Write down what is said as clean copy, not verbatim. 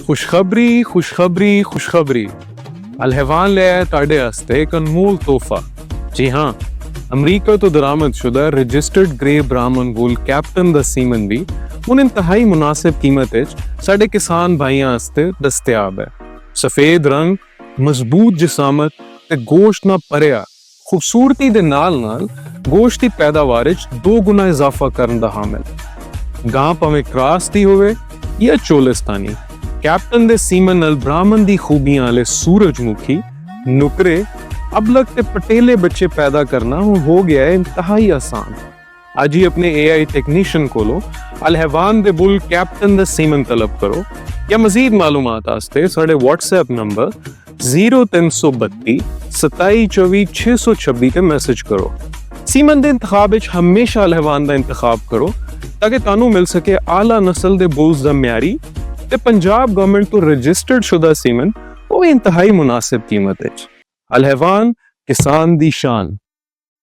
खुशखबरी खुशखबरी खुशखबरी अल-हैवान ले आया ताड़े वास्ते एक अनमोल तोहफा। जी हाँ, अमरीका तो दरामदशुदा रजिस्टर्ड ग्रे ब्राह्मण वूल कैप्टन दा सीमन भी ਹੁਣ ਇੰਤਹਾਈ ਮੁਨਾਸਿਬ ਕੀਮਤ ਵਿੱਚ ਸਾਡੇ ਕਿਸਾਨ ਭਾਈਆਂ ਵਾਸਤੇ ਦਸਤਿਆਬ ਹੈ। ਸਫੇਦ ਰੰਗ, ਮਜ਼ਬੂਤ ਜਿਸਾਮਤ ਤੇ ਗੋਸ਼ਤ ਨਾਲ ਭਰਿਆ ਖੂਬਸੂਰਤੀ ਦੇ ਨਾਲ ਗੋਸ਼ਤ ਦੀ ਪੈਦਾਵਾਰ ਵਿੱਚ 2 ਗੁਣਾ ਇਜ਼ਾਫਾ ਕਰਨ ਦਾ ਹਾਮਿਲ। ਗਾਂ ਭਾਵੇਂ ਕ੍ਰਾਸ ਦੀ ਹੋਵੇ ਜਾਂ ਚੋਲਿਸਤਾਨੀ, ਕੈਪਟਨ ਦੇ ਸੀਮਨ ਨਾਲ ਬ੍ਰਾਹਮਣ ਦੀ ਖੂਬੀਆਂ ਵਾਲੇ ਸੂਰਜਮੁਖੀ, ਨੁਕਰੇ, ਅਬਲਕ ਤੇ ਪਟੇਲੇ ਬੱਚੇ ਪੈਦਾ ਕਰਨਾ ਹੁਣ ਹੋ ਗਿਆ ਹੈ ਇੰਤਹਾਈ ਆਸਾਨ। ਅੱਜ ਹੀ ਆਪਣੇ AI ਟੈਕਨੀਸ਼ੀਅਨ ਕੋਲੋਂ अल-हैवान दे बुल कैप्टन दा सीमन तलब करो या मजीद मालूमात आस्ते साढ़े WhatsApp नंबर 0332 2724 626 ते मैसेज करो। सीमन दे इंतखाब विच हमेशा अल-हैवान दा इंतखाब करो ताकि तानू मिल सके आला नस्ल दे बुल्स दा म्यारी ते पंजाब गवर्नमेंट तो रजिस्टर्ड शुदा सीमन वो इंतहाई मुनासिब कीमत विच। अल-हैवान किसान दी शान।